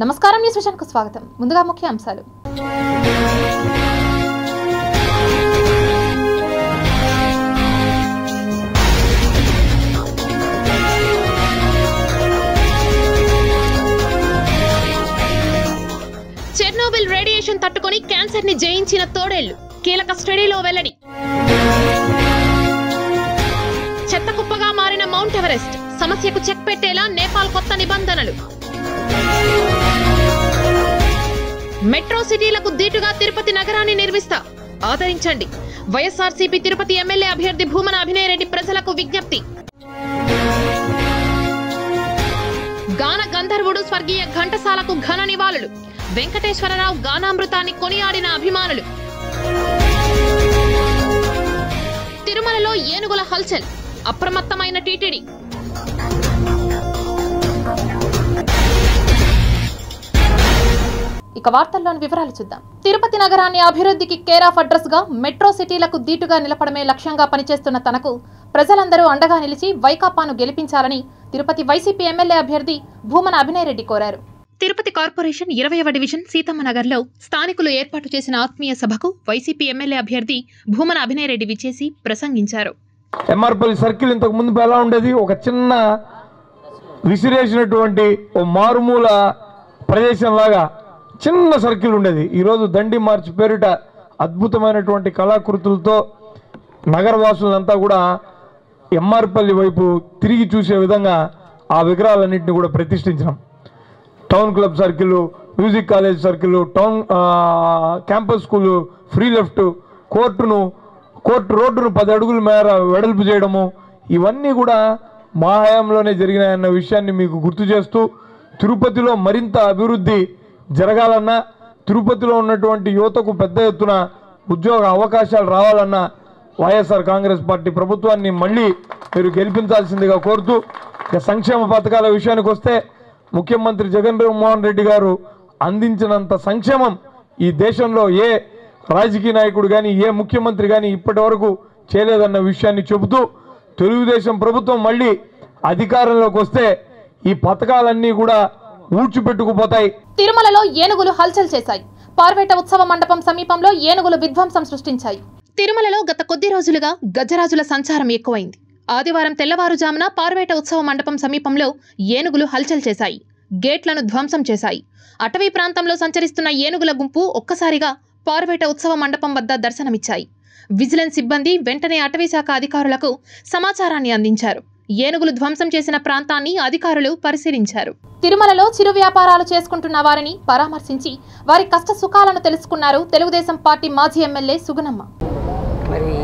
నమస్కారం, న్యూస్ విజన్కు స్వాగతం. ముందుగా ముఖ్య అంశాలు. చెర్నోబిల్ రేడియేషన్ తట్టుకొని క్యాన్సర్ ని జయించిన తోడేళ్లు కీలక స్టడీలో వెల్లడి. చెత్త కుప్పగా మారిన మౌంట్ ఎవరెస్ట్ సమస్యకు చెక్ పెట్టేలా నేపాల్ కొత్త నిబంధనలు. మెట్రో సిటీలకు దీటుగా తిరుపతి నగరాన్ని నిర్మిస్తా, ఆదరించండి. వైఎస్ఆర్సీపీ తిరుపతి ఎమ్మెల్యే అభ్యర్థి భూమన అభినయ్ రెడ్డి ప్రజలకు విజ్ఞప్తి. గాన గంధర్వుడు స్వర్గీయ ఘంటసాలకు ఘన నివాళులు. వెంకటేశ్వరరావు గానామృతాన్ని కొనియాడిన అభిమానులు. తిరుమలలో ఏనుగుల హల్చల్, అప్రమత్తమైన టీటీడీ. ఇక వార్తల్లోని వివరాలు చూద్దాం. తిరుపతి నగరాన్ని అభివృద్ధికి కేర్ ఆఫ్ అడ్రస్ గా మెట్రో సిటీలకు దీటుగా నిలపడమే లక్ష్యంగా పనిచేస్తున్న తనకు ప్రజలందరూ అండగా నిలిచి వైకాపాను గెలిపించాలని తిరుపతి వైసీపీ ఎమ్మెల్యే అభ్యర్థి భూమన అభినయ్ రెడ్డి కోరారు. తిరుపతి కార్పొరేషన్ 20వ డివిజన్ సీతమ్మనగర్లో స్థానికులు ఏర్పాటు చేసిన ఆత్మీయ సభకు వైసీపీ ఎమ్మెల్యే అభ్యర్థి భూమన అభినయ్ రెడ్డి విచ్చేసి ప్రసంగించారు. ఎంఆర్పల్లి సర్కిల్ ఇంతకు ముందు ఎలా ఉండేది? ఒక చిన్న విసిరేసినటువంటి ఓ మారుమూల ప్రదేశం లాగా చిన్న సర్కిల్ ఉండేది. ఈరోజు దండి మార్చి పేరిట అద్భుతమైనటువంటి కళాకృతులతో నగరవాసులంతా కూడా ఎంఆర్పల్లి వైపు తిరిగి చూసే విధంగా ఆ విగ్రహాలన్నింటినీ కూడా ప్రతిష్ఠించాం. Town club circle, music college circle, town campus school, free left, court రోడ్డును 10 అడుగుల మేర వెడల్పు చేయడము, ఇవన్నీ కూడా మా హయాంలోనే జరిగినాయన్న విషయాన్ని మీకు గుర్తు చేస్తూ, తిరుపతిలో మరింత అభివృద్ధి జరగాలన్నా, తిరుపతిలో ఉన్నటువంటి యువతకు పెద్ద ఎత్తున ఉద్యోగ అవకాశాలు రావాలన్నా వైఎస్ఆర్ కాంగ్రెస్ పార్టీ ప్రభుత్వాన్ని మళ్ళీ మీరు గెలిపించాల్సిందిగా కోరుతూ, ఇక సంక్షేమ పథకాల విషయానికి వస్తే ముఖ్యమంత్రి జగన్మోహన్ రెడ్డి గారు అందించినంత సంక్షేమం ఈ దేశంలో ఏ రాజకీయ నాయకుడు కానీ ఏ ముఖ్యమంత్రి కానీ ఇప్పటి వరకు చేయలేదన్న విషయాన్ని చెబుతూ, తెలుగుదేశం ప్రభుత్వం మళ్ళీ అధికారంలోకి వస్తే ఈ పథకాలన్నీ కూడా ఊడ్చిపెట్టుకుపోతాయి. తిరుమలలో ఏనుగులు హల్చల్ చేశాయి. పార్వేట ఉత్సవ మండపం సమీపంలో ఏనుగులు విధ్వంసం సృష్టించాయి. తిరుమలలో గత కొద్ది రోజులుగా గజరాజుల సంచారం ఎక్కువైంది. ఆదివారం తెల్లవారుజామున పార్వేట ఉత్సవ మండపం సమీపంలో ఏనుగులు హల్చల్ చేశాయి. గేట్లను ధ్వంసం చేశాయి. అటవీ ప్రాంతంలో సంచరిస్తున్న ఏనుగుల గుంపు ఒక్కసారిగా పార్వేట ఉత్సవ మండపం వద్ద దర్శనమిచ్చాయి. విజిలెన్స్ సిబ్బంది వెంటనే అటవీశాఖ అధికారులకు సమాచారాన్ని అందించారు. ఏనుగులు ధ్వంసం చేసిన ప్రాంతాన్ని అధికారులు పరిశీలించారు. తిరుమలలో చిరు వ్యాపారాలు చేసుకుంటున్న వారిని పరామర్శించి వారి కష్ట సుఖాలను తెలుసుకున్నారు తెలుగుదేశం పార్టీ మాజీ ఎమ్మెల్యే సుగుణమ్మ. మరి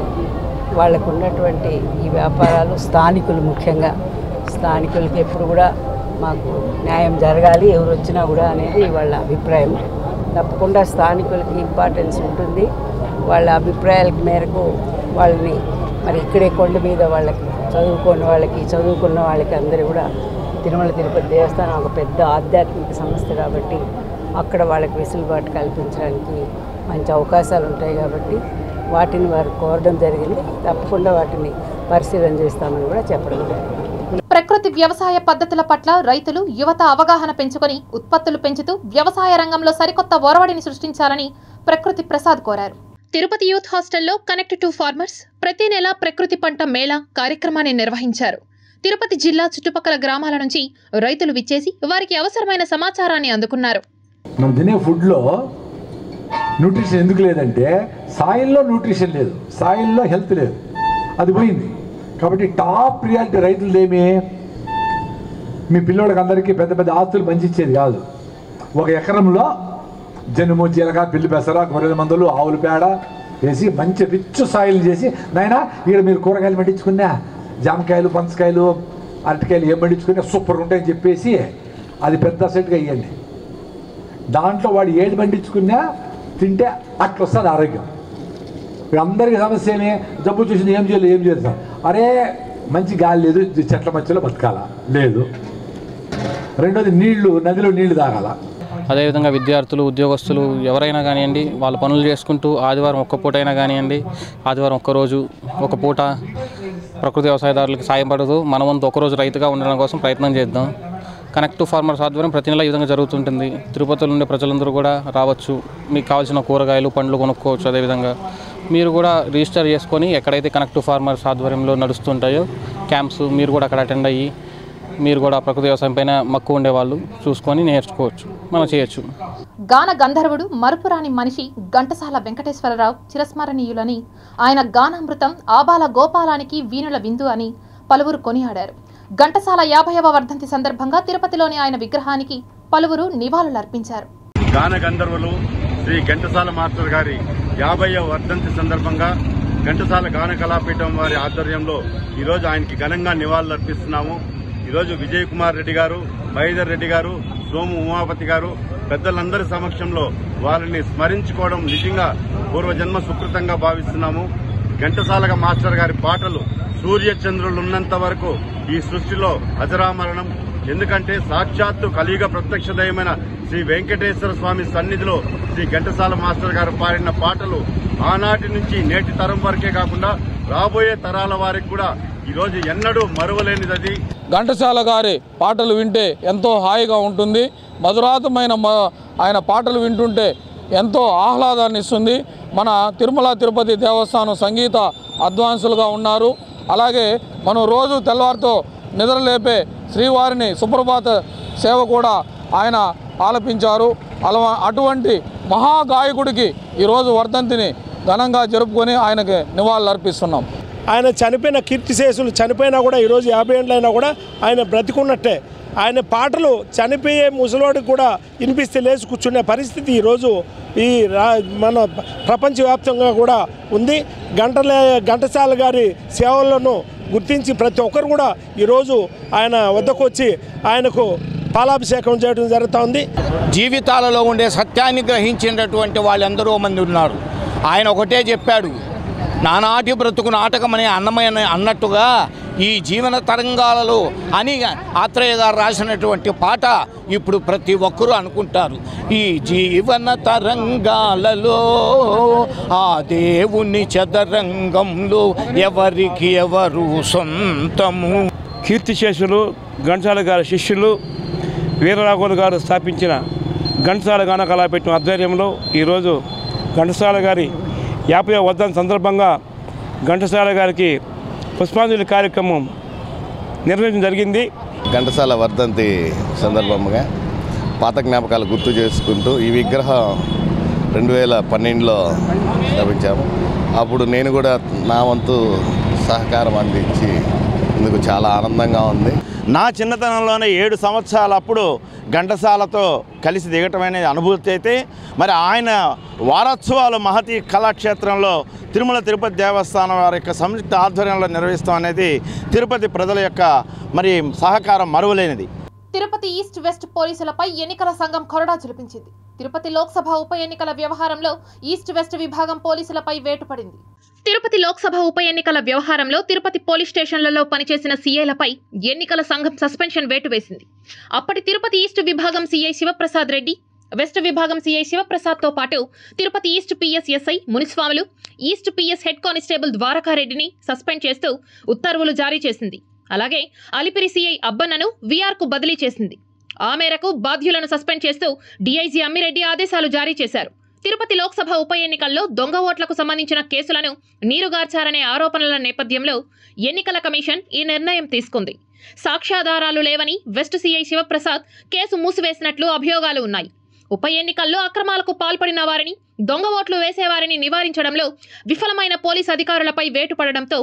వాళ్ళకు ఉన్నటువంటి ఈ వ్యాపారాలు స్థానికులు, ముఖ్యంగా స్థానికులకి ఎప్పుడు కూడా మాకు న్యాయం జరగాలి, ఎవరు వచ్చినా కూడా అనేది వాళ్ళ అభిప్రాయం. తప్పకుండా స్థానికులకి ఇంపార్టెన్స్ ఉంటుంది. వాళ్ళ అభిప్రాయాల మేరకు వాళ్ళని మరి ఇక్కడే కొండ మీద వాళ్ళకి చదువుకున్న వాళ్ళకి అందరూ కూడా తిరుమల తిరుపతి దేవస్థానం ఒక పెద్ద ఆధ్యాత్మిక సంస్థ కాబట్టి అక్కడ వాళ్ళకి వెసులుబాటు కల్పించడానికి మంచి అవకాశాలు ఉంటాయి. కాబట్టి వాటిని వారు కోరడం జరిగింది. తప్పకుండా వాటిని పరిశీలన చేస్తామని కూడా చెప్పడం జరిగింది. ప్రకృతి వ్యవసాయ పద్ధతుల పట్ల రైతులు, యువత అవగాహన పెంచుకొని ఉత్పత్తులు పెంచుతూ వ్యవసాయ రంగంలో సరికొత్త ఒరవడిని సృష్టించాలని ప్రకృతి ప్రసాద్ కోరారు. తిరుపతి యూత్ హాస్టల్లో కనెక్ట్ టు ఫార్మర్స్ ప్రతి నెల ప్రకృతి పంట మేళా కార్యక్రమాన్ని నిర్వహించారు. తిరుపతి జిల్లా చుట్టుపక్కల గ్రామాల నుంచి రైతులు విచ్చేసి వారికి అవసరమైన సమాచారాన్ని అందుకున్నారు. మనం తినే ఫుడ్లో న్యూట్రిషన్ ఎందుకు లేదంటే సాయిల్లో న్యూట్రిషన్ లేదు, సాయిల్లో హెల్త్ లేదు, అది పోయింది. కాబట్టి టాప్ ప్రియారిటీ రైతులదేమి? మీ పిల్లోడికి అందరికీ పెద్ద పెద్ద ఆస్తులు పంచిచ్చేది కాదు. ఒక ఎకరంలో జనుము, జీలక, పిల్లి పెసర, గొర్రెల మందులు, ఆవుల పేడ వేసి మంచి రిచ్ సాయిల్ చేసి, నాయన ఇక్కడ మీరు కూరగాయలు పండించుకున్నా, జామకాయలు, పనసకాయలు, అరటికాయలు ఏం పండించుకున్నా సూపర్ ఉంటాయని చెప్పేసి అది పెద్ద సెట్గా ఇవ్వండి. దాంట్లో వాడు ఏది పండించుకున్నా తింటే అట్లా వస్తుంది ఆరోగ్యం. అందరికీ సమస్యనే జబ్బు చూసింది, ఏం చేయలేదు సార్. అరే మంచి గాలి లేదు, చెట్ల మధ్యలో బతకాలా లేదు. రెండోది నీళ్లు, నదిలో నీళ్లు తాగాల. అదేవిధంగా విద్యార్థులు, ఉద్యోగస్తులు ఎవరైనా కానివ్వండి, వాళ్ళ పనులు చేసుకుంటూ ఆదివారం ఒక్క పూట అయినా కానివ్వండి, ఆదివారం ఒక్కరోజు ఒక పూట ప్రకృతి వ్యవసాయదారులకు సాయం పడుతూ మన వంతు ఒకరోజు రైతుగా ఉండడం కోసం ప్రయత్నం చేద్దాం. కనెక్ట్ టు ఫార్మర్స్ ఆధ్వర్యం ప్రతి నెల ఈ విధంగా జరుగుతుంటుంది. తిరుపతిలో ఉండే ప్రజలందరూ కూడా రావచ్చు, మీకు కావాల్సిన కూరగాయలు పండ్లు కొనుక్కోవచ్చు. అదేవిధంగా మీరు కూడా రిజిస్టర్ చేసుకొని ఎక్కడైతే కనెక్ట్ టు ఫార్మర్స్ ఆధ్వర్యంలో నడుస్తుంటాయో క్యాంప్స్ మీరు కూడా అక్కడ అటెండ్ అయ్యి మీరు కూడా ప్రకృతి వ్యవసాయం పైన మక్కువ ఉండేవాళ్ళు చూసుకొని నేర్చుకోవచ్చు, మనం చేయొచ్చు. గాన గంధర్వుడు మరుపురాని మనిషి ఘంటసాల వెంకటేశ్వరరావు చిరస్మరణీయులని, ఆయన గానామృతం ఆబాల గోపాలానికి వీణుల విందు అని పలువురు కొనియాడారు. ఘంటసాల 50వ వర్ధంతి సందర్భంగా తిరుపతిలోని ఆయన విగ్రహానికి పలువురు నివాళులర్పించారు. గాన గంధర్వులు శ్రీ ఘంటసాల మాస్టర్ గారి 50వ వర్ధంతి సందర్భంగా ఘంటసాల గాన కళాపీఠం వారి ఆధ్వర్యంలో ఈరోజు ఆయనకి ఘనంగా నివాళులర్పిస్తున్నాము. ఈరోజు విజయ్ కుమార్ రెడ్డి గారు, మహేందర్ రెడ్డి గారు, సోము ఉమాపతి గారు పెద్దలందరి సమక్షంలో వారిని స్మరించుకోవడం నిజంగా పూర్వజన్మ సుకృతంగా భావిస్తున్నాము. ఘంటసాల మాస్టర్ గారి పాటలు సూర్య చంద్రులు ఉన్నంత వరకు ఈ సృష్టిలో అజరామరణం. ఎందుకంటే సాక్షాత్తు కలియుగ ప్రత్యక్ష దైవమైన శ్రీ వెంకటేశ్వర స్వామి సన్నిధిలో శ్రీ ఘంటసాల మాస్టర్ గారు పాడిన పాటలు ఆనాటి నుంచి నేటి తరం వరకే కాకుండా రాబోయే తరాల వారికి కూడా ఈరోజు ఎన్నడూ మరువలేనిది. ఘంటసాల గారి పాటలు వింటే ఎంతో హాయిగా ఉంటుంది. మధురాతమైన ఆయన పాటలు వింటుంటే ఎంతో ఆహ్లాదాన్ని ఇస్తుంది. మన తిరుమల తిరుపతి దేవస్థానం సంగీత అధ్వాన్సులుగా ఉన్నారు. అలాగే మనం రోజు తెల్లవారితో నిద్రలేపే శ్రీవారిని సుప్రభాత సేవ కూడా ఆయన ఆలపించారు. అటువంటి మహాగాయకుడికి ఈరోజు వర్ధంతిని ఘనంగా జరుపుకొని ఆయనకి నివాళులు అర్పిస్తున్నాం. ఆయన చనిపోయిన కీర్తిశేషులు చనిపోయినా కూడా ఈరోజు 50 ఏళ్ళైనా కూడా ఆయన బ్రతికున్నట్టే. ఆయన పాటలు చనిపోయే ముసలోడికి కూడా వినిపిస్తే లేచి కూర్చునే పరిస్థితి ఈరోజు ఈ మన ప్రపంచవ్యాప్తంగా కూడా ఉంది. ఘంటసాల గారి సేవలను గుర్తించి ప్రతి ఒక్కరు కూడా ఈరోజు ఆయన వద్దకు వచ్చి ఆయనకు పాలాభిషేకం చేయడం జరుగుతోంది. జీవితాలలో ఉండే సత్యాన్ని గ్రహించినటువంటి వాళ్ళందరూ మంది ఉన్నారు. ఆయన ఒకటే చెప్పాడు, నానాటి బ్రతుకు నాటకమనే అన్నమైన అన్నట్టుగా ఈ జీవన తరంగాలలో అని ఆత్రేయ గారు రాసినటువంటి పాట ఇప్పుడు ప్రతి ఒక్కరూ అనుకుంటారు. ఈ జీవన తరంగాలలో ఆ దేవుని చదరంగంలో ఎవరికి ఎవరు సొంతము. కీర్తిశేషులు ఘంటసాల గారి శిష్యులు వీరరాఘవులు గారు స్థాపించిన ఘంటసాల గాన కళాపీఠం ఆధ్వర్యంలో ఈరోజు ఘంటసాల గారి 50వ వర్ధంతి సందర్భంగా ఘంటసాల గారికి పుష్పాంజలి కార్యక్రమం నిర్వహించడం జరిగింది. ఘంటసాల వర్ధంతి సందర్భంగా పాత జ్ఞాపకాలు గుర్తు చేసుకుంటూ ఈ విగ్రహం 2012లో స్థాపించాము. అప్పుడు నేను కూడా నా వంతు సహకారం అందించి ఇందుకు చాలా ఆనందంగా ఉంది. నా చిన్నతనంలోనే 7 సంవత్సరాలప్పుడు ఘంటసాలతో కలిసి దిగటమైన అనుభూతి అయితే మరి ఆయన వారోత్సవాలు మహతి కళాక్షేత్రంలో తిరుమల తిరుపతి దేవస్థానం వారి యొక్క సంయుక్త ఆధ్వర్యంలో నిర్వహిస్తాం అనేది తిరుపతి ప్రజల యొక్క మరి సహకారం మరువలేనిది. తిరుపతి ఈస్ట్ వెస్ట్ పోలీసులపై ఎన్నికల సంఘం కొరడా చులిపించింది. తిరుపతి లోక్సభ ఉప ఎన్నికల వ్యవహారంలో ఈస్ట్ వెస్ట్ విభాగం పోలీసులపై వేటు పడింది. తిరుపతి లోక్సభ ఉప ఎన్నికల వ్యవహారంలో తిరుపతి పోలీస్ స్టేషన్లలో పనిచేసిన సీఐలపై ఎన్నికల సంఘం సస్పెన్షన్ వేటు వేసింది. అప్పటి తిరుపతి ఈస్ట్ విభాగం సీఐ శివప్రసాద్ రెడ్డి, వెస్ట్ విభాగం సీఐ శివప్రసాద్తో పాటు Tirupati east PS SI Muniswamulu, east PS head constable ద్వారకారెడ్డిని సస్పెండ్ చేస్తూ ఉత్తర్వులు జారీ చేసింది. అలాగే అలిపిరి సీఐ అబ్బన్నను వీఆర్కు బదిలీ చేసింది. ఆ మేరకు బాధ్యులను సస్పెండ్ చేస్తూ డీఐజీ అమ్మిరెడ్డి ఆదేశాలు జారీ చేశారు. తిరుపతి లోక్సభ ఉప ఎన్నికల్లో దొంగ ఓట్లకు సంబంధించిన కేసులను నీరుగార్చారనే ఆరోపణల నేపథ్యంలో ఎన్నికల కమిషన్ ఈ నిర్ణయం తీసుకుంది. సాక్ష్యాధారాలు లేవని వెస్ట్ సీఐ శివప్రసాద్ కేసు మూసివేసినట్లు అభియోగాలు ఉన్నాయి. ఉప ఎన్నికల్లో అక్రమాలకు పాల్పడిన వారిని, దొంగ ఓట్లు వేసేవారిని నివారించడంలో విఫలమైన పోలీసు అధికారులపై వేటు పడడంతో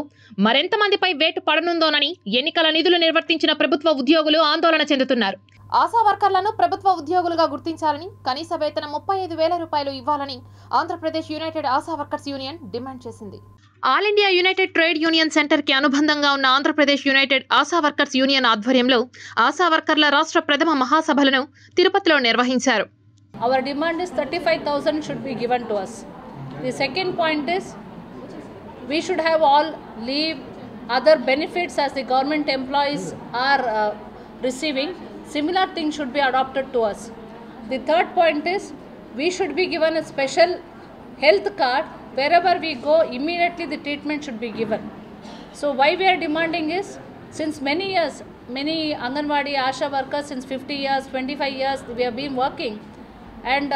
మరెంతమందిపై వేటు పడనుందోనని ఎన్నికల నిధులు నిర్వర్తించిన ప్రభుత్వ ఉద్యోగులు ఆందోళన చెందుతున్నారు. ఆశా వర్కర్లను ప్రభుత్వ ఉద్యోగులుగా గుర్తించాలని, కనీస వేతనం 35,000 రూపాయలు ఇవ్వాలని Andhra Pradesh united ASHA workers union demand చేసింది. All India united trade union centre కి అనుబంధంగా ఉన్న Andhra Pradesh united ASHA workers union ఆధ్వర్యంలో ఆశా వర్కర్ల రాష్ట్ర ప్రథమ మహాసభలను తిరుపతిలో నిర్వహించారు. Our demand is 35,000 should be given to us. The second point is we should have all leave, other benefits as the government employees are receiving. Similar things should be adopted to us. The third point is we should be given a special health card. Wherever we go, immediately the treatment should be given. So why we are demanding is, since many years many Anganwadi Asha workers since 50 years, 25 years, we have been working, and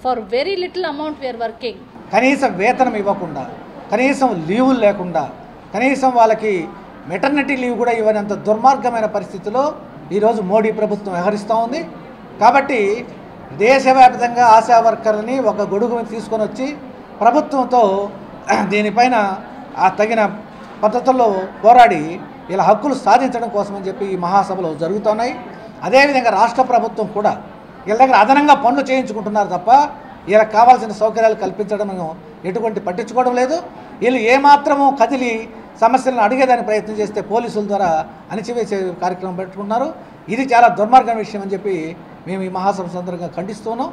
for very little amount we are working. కనీసం వేతనం ఇవ్వకుండా, కనీసం లీవులు లేకుండా, కనీసం వాళ్ళకి maternity leave కూడా ఇవ్వనంత దుర్మార్గమైన పరిస్థితిలో ఈరోజు మోడీ ప్రభుత్వం వ్యవహరిస్తూ ఉంది. కాబట్టి దేశవ్యాప్తంగా ఆశా వర్కర్ని ఒక గొడుగు మీద తీసుకొని వచ్చి ప్రభుత్వంతో దీనిపైన తగిన పద్ధతుల్లో పోరాడి ఇలా హక్కులు సాధించడం కోసమని చెప్పి ఈ మహాసభలు జరుగుతున్నాయి. అదేవిధంగా రాష్ట్ర ప్రభుత్వం కూడా వీళ్ళ దగ్గర అదనంగా పనులు చేయించుకుంటున్నారు తప్ప వీళ్ళకి కావాల్సిన సౌకర్యాలు కల్పించడం ఎటువంటి పట్టించుకోవడం లేదు. వీళ్ళు ఏమాత్రము కదిలి సమస్యలను అడిగేదానికి ప్రయత్నం చేస్తే పోలీసుల ద్వారా అణిచివేసే కార్యక్రమం పెట్టుకున్నారు. ఇది చాలా దుర్మార్గమైన విషయం అని చెప్పి మేము ఈ మహాసభ సందర్భంగా ఖండిస్తున్నాం.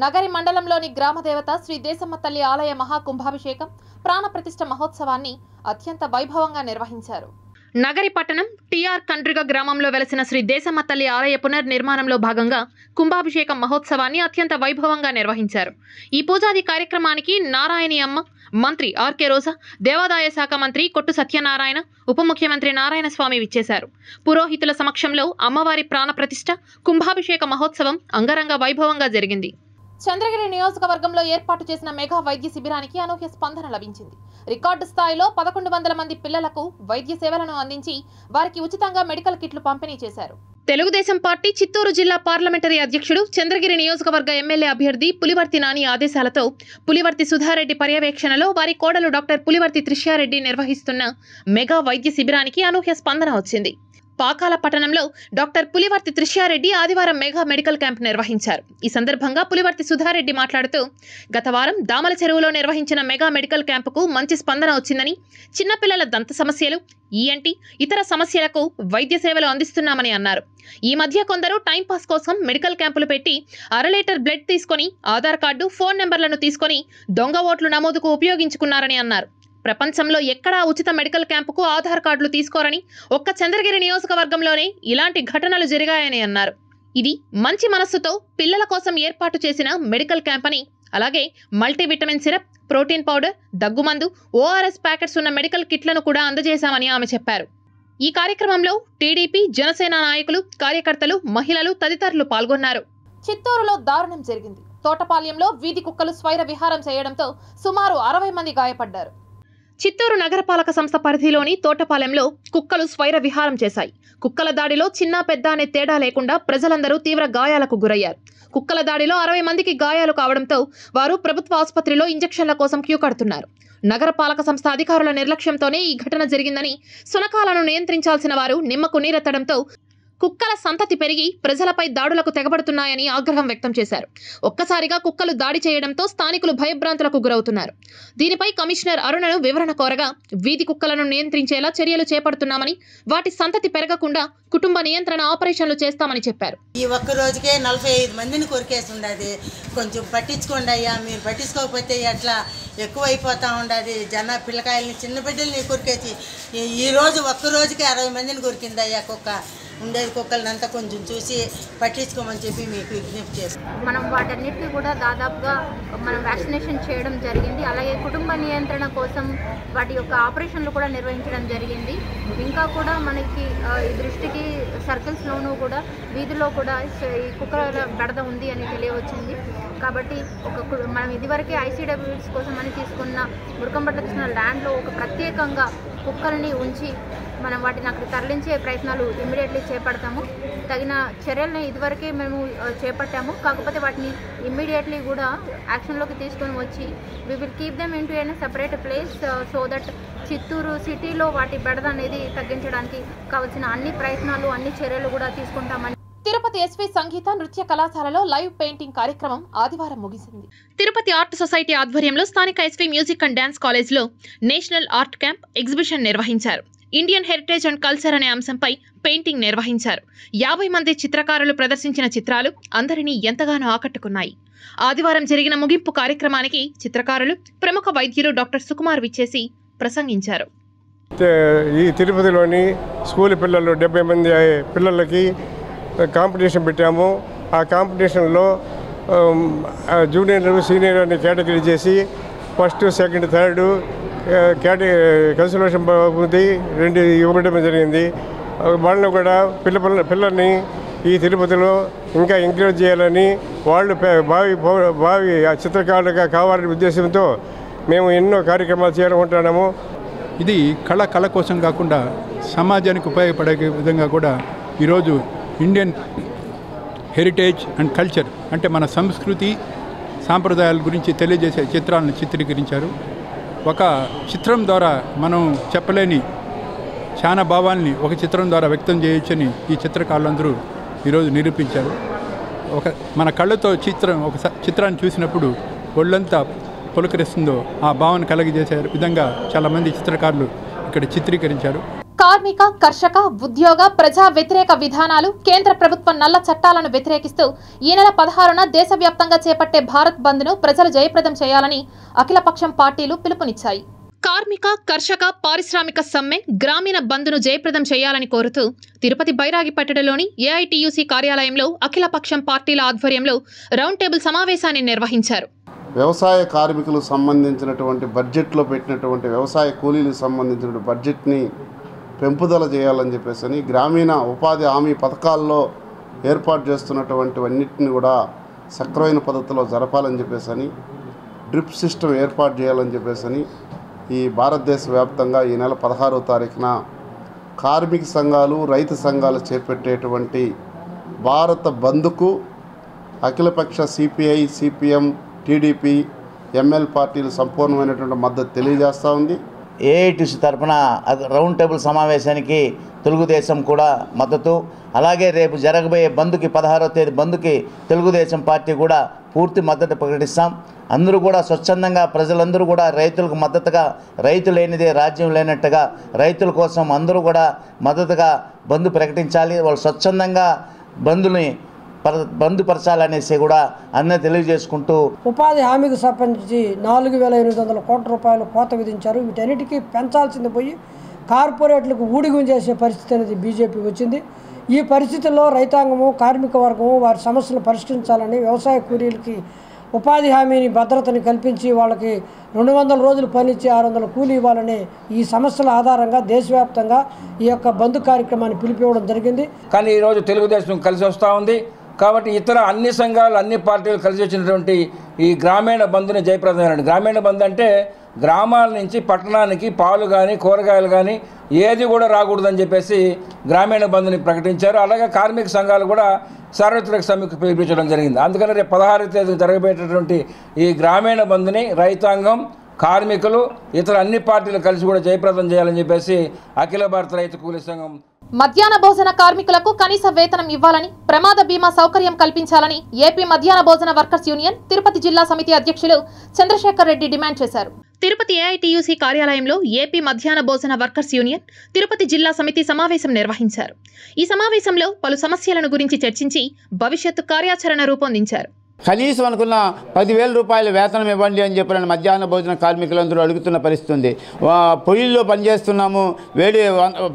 నగరి మండలంలోని గ్రామదేవత శ్రీ దేశమ్మ తల్లి ఆలయ మహాకుంభాభిషేకం ప్రాణప్రతిష్ఠ మహోత్సవాన్ని అత్యంత వైభవంగా నిర్వహించారు. నగరి పట్టణం టిఆర్ కండ్రిగ గ్రామంలో వెలసిన శ్రీ దేశమ్మ తల్లి ఆలయ పునర్నిర్మాణంలో భాగంగా కుంభాభిషేకం మహోత్సవాన్ని అత్యంత వైభవంగా నిర్వహించారు. ఈ పూజాది కార్యక్రమానికి నారాయణి అమ్మ, మంత్రి ఆర్కే రోజా, దేవాదాయ శాఖ మంత్రి కొట్టు సత్యనారాయణ, ఉప ముఖ్యమంత్రి నారాయణ స్వామి విచ్చేశారు. పురోహితుల సమక్షంలో అమ్మవారి ప్రాణప్రతిష్ఠ కుంభాభిషేక మహోత్సవం అంగరంగ వైభవంగా జరిగింది. చంద్రగిరి నియోజకవర్గంలో ఏర్పాటు చేసిన మెగా వైద్య శిబిరానికి అనూహ్య స్పందన లభించింది. రికార్డు స్థాయిలో 1100 మంది పిల్లలకు వైద్య సేవలను అందించి వారికి ఉచితంగా మెడికల్ కిట్లు పంపిణీ చేశారు. తెలుగుదేశం పార్టీ చిత్తూరు జిల్లా పార్లమెంటరీ అధ్యక్షుడు, చంద్రగిరి నియోజకవర్గ ఎమ్మెల్యే అభ్యర్థి పులివర్తి నాని ఆదేశాలతో పులివర్తి సుధారెడ్డి పర్యవేక్షణలో వారి కోడలు డాక్టర్ పులివర్తి త్రిష్యారెడ్డి నిర్వహిస్తున్న మెగా వైద్య శిబిరానికి అనూహ్య స్పందన వచ్చింది. పాకాల పట్టణంలో డాక్టర్ పులివర్తి త్రిష్యారెడ్డి ఆదివారం మెగా మెడికల్ క్యాంప్ నిర్వహించారు. ఈ సందర్భంగా పులివర్తి సుధారెడ్డి మాట్లాడుతూ, గత వారం దామల చెరువులో నిర్వహించిన మెగా మెడికల్ క్యాంపుకు మంచి స్పందన వచ్చిందని, చిన్నపిల్లల దంత సమస్యలు, ఈఎన్టీ, ఇతర సమస్యలకు వైద్య సేవలు అందిస్తున్నామని అన్నారు. ఈ మధ్య కొందరు టైంపాస్ కోసం మెడికల్ క్యాంపులు పెట్టి 1/2 లీటర్ బ్లడ్ తీసుకొని ఆధార్ కార్డు, ఫోన్ నెంబర్లను తీసుకొని దొంగ ఓట్లు నమోదుకు ఉపయోగించుకున్నారని అన్నారు. ప్రపంచంలో ఎక్కడా ఉచిత మెడికల్ క్యాంపుకు ఆధార్ కార్డులు తీసుకోరని, ఒక్క చంద్రగిరి నియోజకవర్గంలోనే ఇలాంటి ఘటనలు జరిగాయని అన్నారు. ఇది మంచి మనస్సుతో పిల్లల కోసం ఏర్పాటు చేసిన మెడికల్ క్యాంప్ అని, అలాగే మల్టీవిటమిన్ సిరప్, ప్రోటీన్ పౌడర్, దగ్గుమందు, ఓఆర్ఎస్ ప్యాకెట్స్ ఉన్న మెడికల్ కిట్లను కూడా అందజేశామని ఆమె చెప్పారు. ఈ కార్యక్రమంలో టీడీపీ, జనసేన నాయకులు, కార్యకర్తలు, మహిళలు తదితరులు పాల్గొన్నారు. చిత్తూరులో దారుణం జరిగింది. తోటపాలెంలో వీధి కుక్కలు స్వైర విహారం చేయడంతో సుమారు 60 మంది గాయపడ్డారు. చిత్తూరు నగరపాలక సంస్థ పరిధిలోని తోటపాలెంలో కుక్కలు స్వైర విహారం చేశాయి. కుక్కల దాడిలో చిన్న పెద్ద అనే తేడా లేకుండా ప్రజలందరూ తీవ్ర గాయాలకు గురయ్యారు. కుక్కల దాడిలో 60 మందికి గాయాలు కావడంతో వారు ప్రభుత్వ ఆసుపత్రిలో ఇంజెక్షన్ల కోసం క్యూ కడుతున్నారు. నగరపాలక సంస్థ అధికారుల నిర్లక్ష్యంతోనే ఈ ఘటన జరిగిందని, సునకాలను నియంత్రించాల్సిన వారు నిమ్మకు నీరెత్తడంతో కుక్కల సంతతి పెరిగి ప్రజలపై దాడులకు తెగబడుతున్నాయని ఆగ్రహం వ్యక్తం చేశారు. ఒక్కసారిగా కుక్కలు దాడి చేయడంతో స్థానికులు భయభ్రాంతులకు గురవుతున్నారు. దీనిపై కమిషనర్ అరుణను వివరణ కోరగా, వీధి కుక్కలను నియంత్రించేలా చర్యలు చేపడుతున్నామని, వాటి సంతతి పెరగకుండా కుటుంబ నియంత్రణ ఆపరేషన్లు చేస్తామని చెప్పారు. ఈ ఒక్క రోజుకే 45 మందిని కొరికేసి ఉండదు. కొంచెం పట్టించుకోండి అయ్యా, మీరు పట్టించుకోకపోతే ఎట్లా ఎక్కువైపోతూ ఉండదు. పిల్లకాయలని, చిన్న బిడ్డల్ని కొరికేసి ఈరోజు ఒక్క రోజుకే 60 మందిని కొరికింది అయ్యా కుక్క. ఉండేది కుక్కలనంతా కొంచెం చూసి పట్టించుకోమని చెప్పి మీకు విజ్ఞప్తి చేస్తాం. మనం వాటన్నిటికీ కూడా దాదాపుగా మనం వ్యాక్సినేషన్ చేయడం జరిగింది. అలాగే కుటుంబ నియంత్రణ కోసం వాటి యొక్క ఆపరేషన్లు కూడా నిర్వహించడం జరిగింది. ఇంకా కూడా మనకి ఈ దృష్టికి సర్కిల్స్లోనూ కూడా వీధిలో కూడా ఈ కుక్కల బెడద ఉంది అని తెలియవచ్చింది. కాబట్టి మనం ఇదివరకే ఐసీడబ్ల్యూఎస్ కోసం అని తీసుకున్న మురకంపట్ల తీసుకున్న ల్యాండ్లో ఒక ప్రత్యేకంగా కుక్కల్ని ఉంచి మనం వాటిని అక్కడ తరలించే ప్రయత్నాలు ఇమ్మీడియట్లీ చేపడతాము. తగిన చర్యలను ఇదివరకే మేము చేపట్టాము. కాకపోతే వాటిని ఇమ్మీడియట్లీ కూడా యాక్షన్లోకి తీసుకొని వచ్చి we will keep them into an separate place so that Chittoor సిటీలో వాటి బెడద అనేది తగ్గించడానికి కావాల్సిన అన్ని ప్రయత్నాలు, అన్ని చర్యలు కూడా తీసుకుంటామని. తిరుపతి ఎస్వి సంగీత నృత్య కళాశాలలో లైవ్ పెయింటింగ్ కార్యక్రమం ఆదివారం ముగిసింది. తిరుపతి ఆర్ట్ సొసైటీ ఆధ్వర్యంలో స్థానిక ఎస్వి మ్యూజిక్ అండ్ డాన్స్ కాలేజ్లో నేషనల్ ఆర్ట్ క్యాంప్ ఎగ్జిబిషన్ నిర్వహించారు. ఇండియన్ హెరిటేజ్ అండ్ కల్చర్ అనే అంశంపై పెయింటింగ్ నిర్వహించారు. 50 మంది చిత్రకారులు ప్రదర్శించిన చిత్రాలు అందరినీ ఎంతగానో ఆకట్టుకున్నాయి. ఆదివారం జరిగిన ముగింపు కార్యక్రమానికి చిత్రకారులు, ప్రముఖ వైద్యులు డాక్టర్ సుకుమార్ విచ్చేసి ప్రసంగించారు. ఈ తిరుపతిలోని స్కూల్ పిల్లలు 70 మంది పిల్లలకి కాంపిటీషన్ పెట్టాము. ఆ కాంపిటీషన్లో జూనియర్, సీనియర్ అని కేటగిరీ చేసి ఫస్ట్, సెకండ్, థర్డ్ కన్సర్వేషన్ బహుమతి 2 ఇవ్వడం జరిగింది. వాళ్ళని కూడా పిల్లల్ని ఈ తిరుపతిలో ఇంకా ఎంకరేజ్ చేయాలని వాళ్ళు భావి చిత్రకారులుగా కావాలనే ఉద్దేశంతో మేము ఎన్నో కార్యక్రమాలు చేయాలనుకుంటున్నాము. ఇది కళ కోసం కాకుండా సమాజానికి ఉపయోగపడే విధంగా కూడా ఈరోజు ఇండియన్ హెరిటేజ్ అండ్ కల్చర్ అంటే మన సంస్కృతి సాంప్రదాయాల గురించి తెలియజేసే చిత్రాలను చిత్రీకరించారు. ఒక చిత్రం ద్వారా మనం చెప్పలేని చాలా భావాల్ని ఒక చిత్రం ద్వారా వ్యక్తం చేయొచ్చని ఈ చిత్రకారులందరూ ఈరోజు నిరూపించారు. మన కళ్ళతో ఒక చిత్రాన్ని చూసినప్పుడు ఒళ్ళంతా పులకరిస్తుందో ఆ భావన కలిగజేసే విధంగా చాలామంది చిత్రకారులు ఇక్కడ చిత్రీకరించారు. కార్మిక, కర్షక, ఉద్యోగ, ప్రజా వ్యతిరేక విధానాలు, కేంద్ర ప్రభుత్వం నల్ల చట్టాలను వ్యతిరేకిస్తూ ఈ నెల 16న దేశవ్యాప్తంగా చేపట్టే భారత్ బంద్ను ప్రజలు జయప్రదం చేయాలని అఖిలపక్షం పార్టీలు పిలుపునిచ్చాయి. కార్మిక, కర్షక, పారిశ్రామిక సమ్మె, గ్రామీణ బంద్ను జయప్రదం చేయాలని కోరుతూ తిరుపతి బైరాగిపట్టణలోని ఏఐటీయూసీ కార్యాలయంలో అఖిలపక్షం పార్టీల ఆధ్వర్యంలో రౌండ్ టేబుల్ సమావేశాన్ని నిర్వహించారు. వ్యవసాయ కార్మికులకు సంబంధించినటువంటి బడ్జెట్లో పెట్టినటువంటి వ్యవసాయ కూలీలకు సంబంధించిన బడ్జెట్ని పెంపుదల చేయాలని చెప్పేసి గ్రామీణ ఉపాధి హామీ పథకాల్లో ఏర్పాటు చేస్తున్నటువంటివన్నిటిని కూడా సక్రమైన పద్ధతిలో జరపాలని చెప్పేసి డ్రిప్ సిస్టమ్ ఏర్పాటు చేయాలని చెప్పేసి ఈ భారతదేశ వ్యాప్తంగా ఈ నెల 16వ తారీఖున కార్మిక సంఘాలు, రైతు సంఘాలు చేపట్టేటువంటి భారత బంద్కు అఖిలపక్ష సిపిఐ, సిపిఎం, టీడీపీ, ఎంఎల్ పార్టీలు సంపూర్ణమైనటువంటి మద్దతు తెలియజేస్తూ ఉంది. ఏఐటీసీ తరఫున రౌండ్ టేబుల్ సమావేశానికి తెలుగుదేశం కూడా మద్దతు, అలాగే రేపు జరగబోయే బంద్కి 16వ తేదీ బంద్కి తెలుగుదేశం పార్టీ కూడా పూర్తి మద్దతు ప్రకటిస్తాం. అందరూ కూడా స్వచ్ఛందంగా ప్రజలందరూ కూడా రైతులకు మద్దతుగా, రైతు లేనిదే రాజ్యం లేనట్టుగా రైతుల కోసం అందరూ కూడా మద్దతుగా బంద్ ప్రకటించాలి. వాళ్ళు స్వచ్ఛందంగా బంధుపరచాలనేసి కూడా అన్నీ తెలియజేసుకుంటూ ఉపాధి హామీకి సంబంధించి 4,800 కోట్ల రూపాయలు కోత విధించారు. వీటన్నిటికీ పెంచాల్సింది పోయి కార్పొరేట్లకు ఊడిగుంజేసే పరిస్థితి అనేది బీజేపీ వచ్చింది. ఈ పరిస్థితుల్లో రైతాంగము, కార్మిక వర్గము వారి సమస్యలు పరిష్కరించాలని, వ్యవసాయ కూలీలకి ఉపాధి హామీని భద్రతని కల్పించి వాళ్ళకి 200 రోజులు పనిచ్చి 600 కూలీ ఇవ్వాలని ఈ సమస్యల ఆధారంగా దేశవ్యాప్తంగా ఈ యొక్క బంద్ కార్యక్రమాన్ని పిలిపివ్వడం జరిగింది. కానీ ఈరోజు తెలుగుదేశం కలిసి వస్తూ ఉంది కాబట్టి ఇతర అన్ని సంఘాలు, అన్ని పార్టీలు కలిసి వచ్చినటువంటి ఈ గ్రామీణ బంద్ని జయప్రదమైనటువంటి గ్రామీణ బంద్ అంటే గ్రామాల నుంచి పట్టణానికి పాలు కానీ కూరగాయలు కానీ ఏది కూడా రాకూడదని చెప్పేసి గ్రామీణ బంద్ని ప్రకటించారు. అలాగే కార్మిక సంఘాలు కూడా సార్వత్రిక సమ్మెకు పిలిపించడం జరిగింది. అందుకని రేపు 16వ తేదీ జరగబోయేటటువంటి ఈ గ్రామీణ బంద్ని రైతాంగం, కార్మికులు, ఇతర అన్ని పార్టీలు కలిసి కూడా జయప్రదం చేయాలని చెప్పేసి అఖిల భారత రైతు కూలీ సంఘం మధ్యాహ్న భోజన కార్మికులకు కనీస వేతనం ఇవ్వాలని, ప్రమాద బీమా సౌకర్యం కల్పించాలని ఏపీ మధ్యాహ్న భోజన వర్కర్స్ యూనియన్ తిరుపతి జిల్లా సమితి అధ్యక్షులు చంద్రశేఖర్ రెడ్డి డిమాండ్ చేశారు. తిరుపతి ఏఐటీయూసీ కార్యాలయంలో ఏపీ మధ్యాహ్న భోజన వర్కర్స్ యూనియన్ తిరుపతి జిల్లా సమితి సమావేశం నిర్వహించారు. ఈ సమావేశంలో పలు సమస్యలను గురించి చర్చించి భవిష్యత్తు కార్యాచరణ రూపొందించారు. కనీసం అనుకున్న 10,000 రూపాయల వేతనం ఇవ్వండి అని చెప్పిన మధ్యాహ్న భోజన కార్మికులందరూ అడుగుతున్న పరిస్థితి ఉంది. పొయ్యిల్లో పనిచేస్తున్నాము, వేడి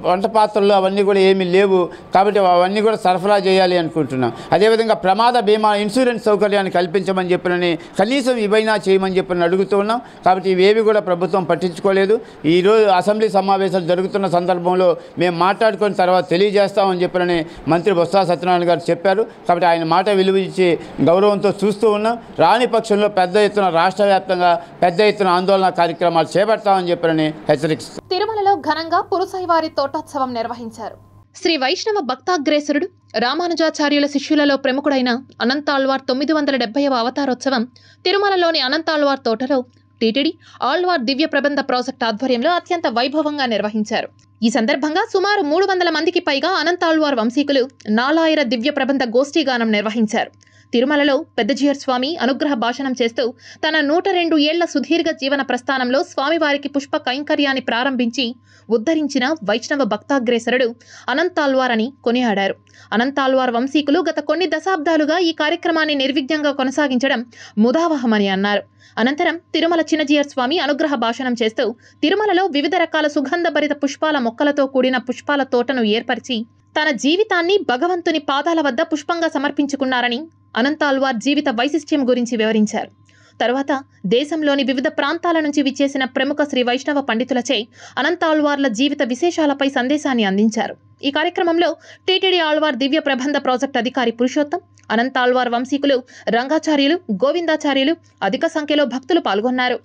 వంట పాత్రలు అవన్నీ కూడా ఏమీ లేవు కాబట్టి అవన్నీ కూడా సరఫరా చేయాలి అనుకుంటున్నాం. అదేవిధంగా ప్రమాద బీమా ఇన్సూరెన్స్ సౌకర్యాన్ని కల్పించమని చెప్పినని కనీసం ఇవైనా చేయమని చెప్పిన అడుగుతూ ఉన్నాం. కాబట్టి ఇవేవి కూడా ప్రభుత్వం పట్టించుకోలేదు. ఈరోజు అసెంబ్లీ సమావేశాలు జరుగుతున్న సందర్భంలో మేము మాట్లాడుకున్న తర్వాత తెలియజేస్తామని చెప్పినని మంత్రి బొత్స సత్యనారాయణ గారు చెప్పారు. కాబట్టి ఆయన మాట విలువ ఇచ్చి గౌరవంతో చూస్తూ ఉన్నాం. రాని పక్షంలో పెద్ద ఎత్తున రాష్ట్ర వ్యాప్తంగా పెద్ద ఎత్తున ఆందోళన కార్యక్రమాలు చేపడతామని చెప్పని హెచ్చరిస్తారు. తిరుమలలో ఘనంగా పురుసైవారి తోటోత్సవం నిర్వహించారు. శ్రీ వైష్ణవ భక్తాగ్రేసరుడు రామానుజాచార్యుల శిష్యులలో ప్రముఖుడైన అనంతాళ్వార్ 970వ అవతారోత్సవం తిరుమలలోని అనంతాళ్వార్ తోటలో టీటీడీ ఆళ్వార్ దివ్య ప్రబంధ ప్రాజెక్ట్ ఆధ్వర్యంలో అత్యంత వైభవంగా నిర్వహించారు. ఈ సందర్భంగా సుమారు 300 మందికి పైగా అనంతాళ్వార్ వంశీకులు నాలాయిర దివ్య ప్రబంధ గోష్ఠీగానం నిర్వహించారు. తిరుమలలో పెద్దజీయర్ స్వామి అనుగ్రహ భాషణం చేస్తూ తన 102 ఏళ్ల సుదీర్ఘ జీవన ప్రస్థానంలో స్వామివారికి పుష్ప కైంకర్యాన్ని ప్రారంభించి ఉద్ధరించిన వైష్ణవ భక్తాగ్రేసరుడు అనంతాళ్వార్ అని కొనియాడారు. అనంతాళ్వార్ వంశీకులు గత కొన్ని దశాబ్దాలుగా ఈ కార్యక్రమాన్ని నిర్విఘ్నంగా కొనసాగించడం ముదావహమని అన్నారు. అనంతరం తిరుమల చిన్నజీయర్ స్వామి అనుగ్రహ భాషణం చేస్తూ తిరుమలలో వివిధ రకాల సుగంధభరిత పుష్పాల మొక్కలతో కూడిన పుష్పాల తోటను ఏర్పరిచి తన జీవితాన్ని భగవంతుని పాదాల వద్ద పుష్పంగా సమర్పించుకున్నారని, అనంతాళ్వార్ జీవిత వైశిష్ట్యం గురించి వివరించారు. తరువాత దేశంలోని వివిధ ప్రాంతాల నుంచి విచ్చేసిన ప్రముఖ శ్రీ వైష్ణవ పండితులచే అనంతాళ్వార్ల జీవిత విశేషాలపై సందేశాన్ని అందించారు. ఈ కార్యక్రమంలో టీటీడీ ఆళ్వార్ దివ్య ప్రబంధ ప్రాజెక్ట్ అధికారి పురుషోత్తం, అనంత ఆళ్వార్ వంశీకులు, రంగాచార్యులు, గోవిందాచార్యులు, అధిక సంఖ్యలో భక్తులు పాల్గొన్నారు.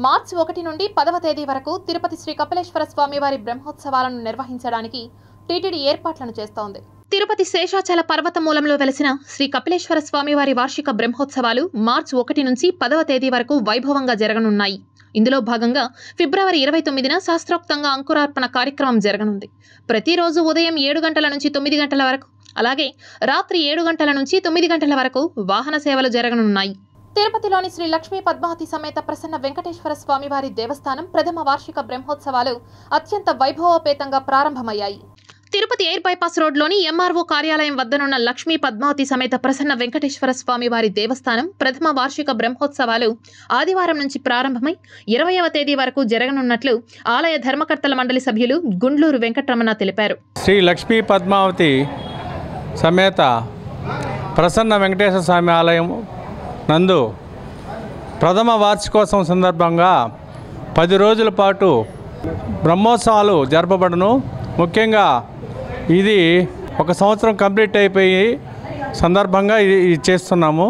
మార్చి 1 నుండి 10వ తేదీ వరకు తిరుపతి శ్రీ కపిలేశ్వర స్వామివారి బ్రహ్మోత్సవాలను నిర్వహించడానికి టీటీడీ ఏర్పాట్లను చేస్తోంది. తిరుపతి శేషాచల పర్వతమూలంలో వెలిసిన శ్రీ కపిలేశ్వర స్వామివారి వార్షిక బ్రహ్మోత్సవాలు మార్చి 1 నుంచి 10వ తేదీ వరకు వైభవంగా జరగనున్నాయి. ఇందులో భాగంగా ఫిబ్రవరి 29న శాస్త్రోక్తంగా అంకురార్పణ కార్యక్రమం జరగనుంది. ప్రతిరోజు ఉదయం 7 గంటల నుంచి 9 గంటల వరకు, అలాగే రాత్రి 7 గంటల నుంచి 9 గంటల వరకు వాహన సేవలు జరగనున్నాయి. తిరుపతిలోని శ్రీ లక్ష్మీ పద్మావతి సమేత ప్రసన్న వెంకటేశ్వర స్వామివారి దేవస్థానం ప్రథమ వార్షిక బ్రహ్మోత్సవాలు అత్యంత వైభవోపేతంగా ప్రారంభమయ్యాయి. తిరుపతి ఎయిర్ బైపాస్ రోడ్లోని ఎంఆర్ఓ కార్యాలయం వద్దనున్న లక్ష్మీ పద్మావతి సమేత ప్రసన్న వెంకటేశ్వర స్వామివారి దేవస్థానం ప్రథమ వార్షిక బ్రహ్మోత్సవాలు ఆదివారం నుంచి ప్రారంభమై 20వ తేదీ వరకు జరగనున్నట్లు ఆలయ ధర్మకర్తల మండలి సభ్యులు గుండ్లూరు వెంకటరమణ తెలిపారు. శ్రీ లక్ష్మీ పద్మావతి సమేత ప్రసన్న వెంకటేశ్వర స్వామి ఆలయం నందు ప్రథమ వార్షికోత్సవం సందర్భంగా 10 రోజుల పాటు బ్రహ్మోత్సవాలు జరపబడును. ముఖ్యంగా ఇది 1 సంవత్సరం కంప్లీట్ అయిపోయి సందర్భంగా ఇది చేస్తున్నాము.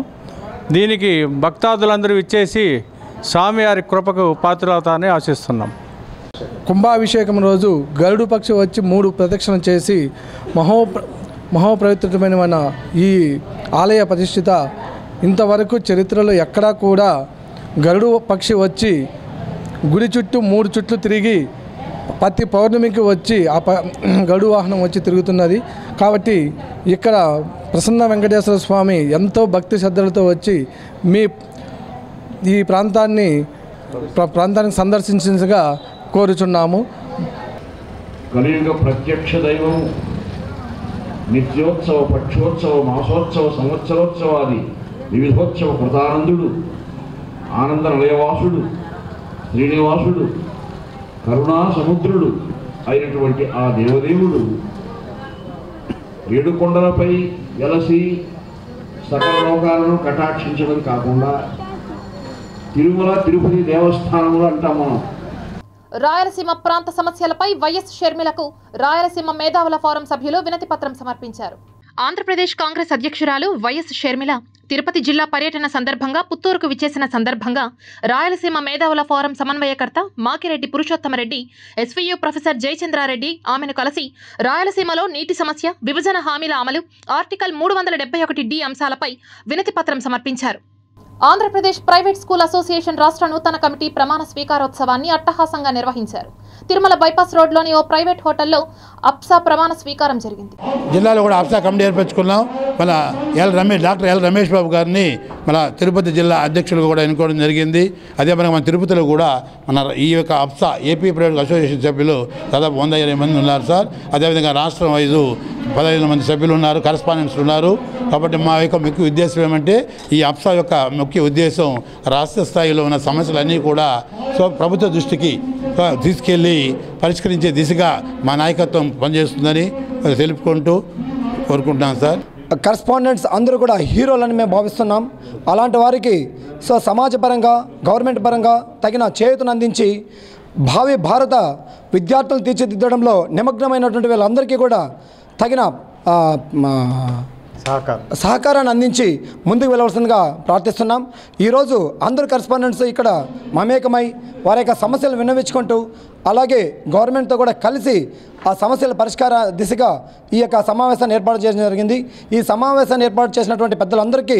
దీనికి భక్తాదులందరూ ఇచ్చేసి స్వామివారి కృపకు పాత్రలవుతారని ఆశిస్తున్నాం. కుంభాభిషేకం రోజు గరుడు పక్షి వచ్చి 3 ప్రదక్షిణలు చేసి మహోపవిత్రమైన ఈ ఆలయ ప్రతిష్ఠిత ఇంతవరకు చరిత్రలో ఎక్కడా కూడా గరుడు పక్షి వచ్చి గుడి చుట్టూ 3 చుట్లు తిరిగి ప్రతి పౌర్ణమికి వచ్చి ఆ గరుడు వాహనం వచ్చి తిరుగుతున్నది. కాబట్టి ఇక్కడ ప్రసన్న వెంకటేశ్వర స్వామి ఎంతో భక్తి శ్రద్ధలతో వచ్చి ఈ ప్రాంతానికి సందర్శించగా కోరుచున్నాము. కలియుగ ప్రత్యక్ష దైవం నిత్యోత్సవ, పక్షోత్సవ, మాసోత్సవ, సంవత్సరోత్సవాది వివిధోత్సవ కృతానందుడు, ఆనంద నిలయవాసుడు, శ్రీనివాసుడు, కరుణా సముద్రుడు అయినటువంటి ఆ దేవదేవుడు 7 కొండలపై వెలసి సకల లోకాలను కటాక్షించడం కాకుండా తిరుమల తిరుపతి దేవస్థానములు అంటాం మనం. రాయలసీమ ప్రాంత సమస్యలపై వైఎస్ షర్మిలకు రాయలసీమ మేధావుల ఫోరం సభ్యులు వినతి పత్రం సమర్పించారు. ఆంధ్రప్రదేశ్ కాంగ్రెస్ అధ్యక్షురాలు వైఎస్ షర్మిల తిరుపతి జిల్లా పర్యటన సందర్భంగా పుత్తూరుకు విచ్చేసిన సందర్భంగా రాయలసీమ మేధావుల ఫోరం సమన్వయకర్త మాకిరెడ్డి పురుషోత్తమరెడ్డి, ఎస్వీయూ ప్రొఫెసర్ జయచంద్రారెడ్డి ఆమెను కలిసి రాయలసీమలో నీటి సమస్య, విభజన హామీల అమలు, ఆర్టికల్ 371D అంశాలపై వినతి పత్రం సమర్పించారు. ఆంధ్రప్రదేశ్ ప్రైవేట్ స్కూల్ అసోసియేషన్ రాష్ట్ర నూతన కమిటీ ప్రమాణ స్వీకారోత్సవాన్ని అట్టహాసంగా నిర్వహించారు. తిరుమల బైపాస్ రోడ్లోని ఓ ప్రైవేట్ హోటల్లో అప్సా ప్రమాణ స్వీకారం జరిగింది. జిల్లాలో కూడా అప్సా కమిటీ ఏర్పరచుకున్నాం. మన డాక్టర్ ఎల్ రమేష్ బాబు గారిని మన తిరుపతి జిల్లా అధ్యక్షులుగా కూడా ఎన్నుకోవడం జరిగింది. అదేవిధంగా మన తిరుపతిలో కూడా మన ఈ యొక్క అప్సా ఏపీ ప్రైవేట్ అసోసియేషన్ సభ్యులు దాదాపు 120 మంది ఉన్నారు సార్. అదేవిధంగా రాష్ట్రం వైజు 15 మంది సభ్యులు ఉన్నారు, కరస్పాండెంట్స్ ఉన్నారు. కాబట్టి మా యొక్క ముఖ్య ఉద్దేశం ఏమంటే ఈ అప్సా యొక్క ముఖ్య ఉద్దేశం రాష్ట్ర స్థాయిలో ఉన్న సమస్యలన్నీ కూడా ప్రభుత్వ దృష్టికి తీసుకెళ్ళి పరిష్కరించే దిశగా మా నాయకత్వం పనిచేస్తుందని తెలుపుకుంటూ కోరుకుంటున్నాను సార్. కరస్పాండెంట్స్ అందరూ కూడా హీరోలని మేము భావిస్తున్నాం. అలాంటి వారికి సమాజపరంగా, గవర్నమెంట్ పరంగా తగిన చేయూతను అందించి భావి భారత విద్యార్థులను తీర్చిదిద్దడంలో నిమగ్నమైనటువంటి వీళ్ళందరికీ కూడా తగిన సహకారాన్ని అందించి ముందుకు వెళ్ళవలసిందిగా ప్రార్థిస్తున్నాం. ఈరోజు అందరు కరస్పాండెంట్స్ ఇక్కడ మమేకమై వారి యొక్క సమస్యలు విన్నవించుకుంటూ అలాగే గవర్నమెంట్తో కూడా కలిసి ఆ సమస్యల పరిష్కార దిశగా ఈ యొక్క సమావేశాన్ని ఏర్పాటు చేయడం జరిగింది. ఈ సమావేశాన్ని ఏర్పాటు చేసినటువంటి పెద్దలందరికీ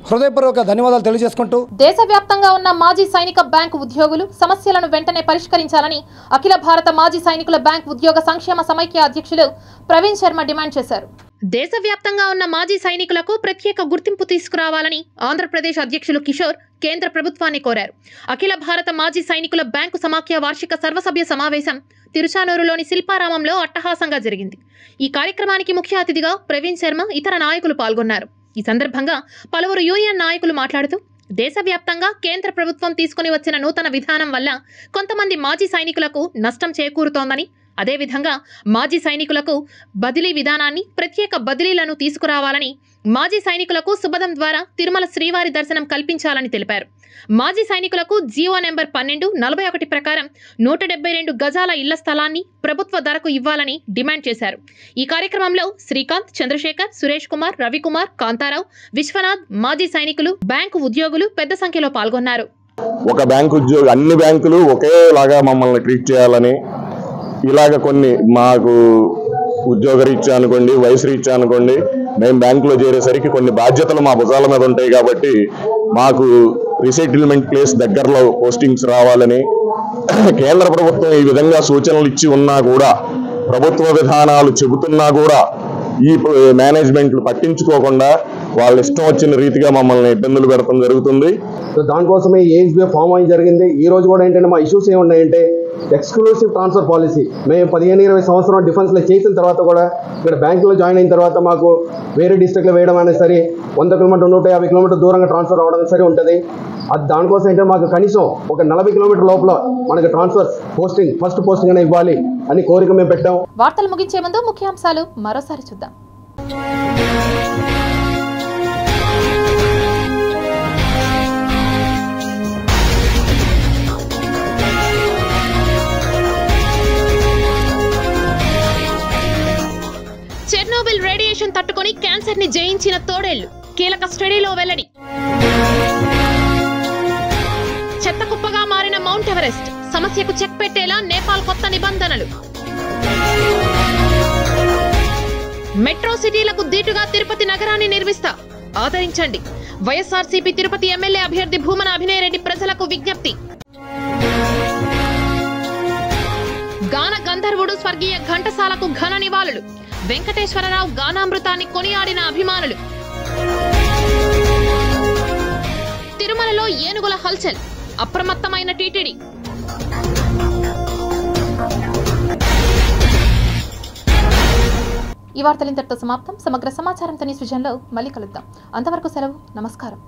హృదయపూర్వక ధన్యవాదాలు తెలియజేసుకుంటూ దేశవ్యాప్తంగా ఉన్న మాజీ సైనిక బ్యాంకు ఉద్యోగులు సమస్యలను వెంటనే పరిష్కరించాలని అఖిల భారత మాజీ సైనికుల బ్యాంక్ ఉద్యోగ సంక్షేమ సమైక్య అధ్యక్షులు ప్రవీణ్ శర్మ డిమాండ్ చేశారు. దేశవ్యాప్తంగా ఉన్న మాజీ సైనికులకు ప్రత్యేక గుర్తింపు తీసుకురావాలని ఆంధ్రప్రదేశ్ అధ్యక్షులు కిషోర్ కేంద్ర ప్రభుత్వాన్ని కోరారు. అఖిల భారత మాజీ సైనికుల బ్యాంకు సమాఖ్య వార్షిక సర్వసభ్య సమావేశం తిరుచానూరులోని శిల్పారామంలో అట్టహాసంగా జరిగింది. ఈ కార్యక్రమానికి ముఖ్య అతిథిగా ప్రవీణ్ శర్మ ఇతర నాయకులు పాల్గొన్నారు. ఈ సందర్భంగా పలువురు యూనియన్ నాయకులు మాట్లాడుతూ దేశవ్యాప్తంగా కేంద్ర ప్రభుత్వం తీసుకుని వచ్చిన నూతన విధానం వల్ల కొంతమంది మాజీ సైనికులకు నష్టం చేకూరుతోందని, అదేవిధంగా మాజీ సైనికులకు బదిలీ విధానాన్ని, ప్రత్యేక బదిలీలను తీసుకురావాలని మాజీ సైనికులకు శుభదం ద్వారా తిరుమల శ్రీవారి దర్శనం కల్పించాలని తెలిపారు. మాజీ సైనికులకు జీవో నెంబర్ 1241 ప్రకారం 172 గజాల ఇళ్ల స్థలాన్ని ప్రభుత్వ ధరకు ఇవ్వాలని డిమాండ్ చేశారు. ఈ కార్యక్రమంలో శ్రీకాంత్, చంద్రశేఖర్, సురేష్ కుమార్, రవికుమార్, కాంతారావు, విశ్వనాథ్, మాజీ సైనికులు, బ్యాంకు ఉద్యోగులు పెద్ద సంఖ్యలో పాల్గొన్నారు. ఒక బ్యాంకు ఉద్యోగి అన్ని బ్యాంకులు ఒకేలాగా మమ్మల్ని ట్రీట్ చేయాలని, ఇలాగ కొన్ని మాకు ఉద్యోగ రీత్యా అనుకోండి, వయసు రీత్యా అనుకోండి, మేము బ్యాంకులో చేరేసరికి కొన్ని బాధ్యతలు మా భుజాల మీద ఉంటాయి కాబట్టి మాకు రీసెటిల్మెంట్ ప్లేస్ దగ్గరలో పోస్టింగ్స్ రావాలని కేంద్ర ప్రభుత్వం ఈ విధంగా సూచనలు ఇచ్చి ఉన్నా కూడా, ప్రభుత్వ విధానాలు చెబుతున్నా కూడా ఈ మేనేజ్మెంట్లు పట్టించుకోకుండా వాళ్ళ ఇష్టం వచ్చిన రీతిగా మమ్మల్ని ఇబ్బందులు పెడతాం జరుగుతుంది. సో దానికోసమే ఏఎస్బీ ఫామ్ అయ్యి జరిగింది. ఈ రోజు కూడా ఏంటంటే మా ఇష్యూస్ ఏమున్నాయంటే ఎక్స్క్లూసివ్ ట్రాన్స్ఫర్ పాలసీ. మేము 15-20 సంవత్సరం డిఫెన్స్లో చేసిన తర్వాత కూడా ఇక్కడ బ్యాంకులో జాయిన్ అయిన తర్వాత మాకు వేరే డిస్ట్రిక్ట్లో వేయడం అనేది సరే 100 కిలోమీటర్ 150 కిలోమీటర్ దూరంగా ట్రాన్స్ఫర్ అవ్వడం సరే ఉంటుంది. అది దానికోసం ఏంటంటే మాకు కనీసం ఒక 40 కిలోమీటర్ లోపల మనకి ట్రాన్స్ఫర్ పోస్టింగ్ ఫస్ట్ పోస్టింగ్ అనేది ఇవ్వాలి అని కోరిక మేము పెట్టాం. వార్తలు ముగించే ముందు ముఖ్యాంశాలు మరోసారి చూద్దాం. చెర్నోబిల్ రేడియేషన్ తట్టుకొని క్యాన్సర్ ని జయించిన తోడేళ్లు కీలక స్టడీలో వెల్లడి. చెత్త కుప్పగా మారిన మౌంట్ ఎవరెస్ట్ సమస్యకు చెక్ పెట్టేలా నేపాల్ కొత్త నిబంధనలు. మెట్రో సిటీలకు దీటుగా తిరుపతి నగరాన్ని నిర్మిస్తా, ఆదరించండి. వైఎస్ఆర్సీపీ తిరుపతి ఎమ్మెల్యే అభ్యర్థి భూమన అభినయ్ రెడ్డి ప్రజలకు విజ్ఞప్తి. గాన గంధర్వుడు స్వర్గీయ ఘంటసాలకు ఘన నివాళులు. వెంకటేశ్వరరావు గానామృతాన్ని కొనియాడిన అభిమానులు. తిరుమలలో ఏనుగుల హల్చల్, అప్రమత్తమైన టీటీడీ. ఈ వార్తలు ఇంతటితో సమాప్తం. సమగ్ర సమాచారంతో న్యూస్ విజన్లో మళ్ళీ కలుద్దాం. అంతవరకు సెలవు. నమస్కారం.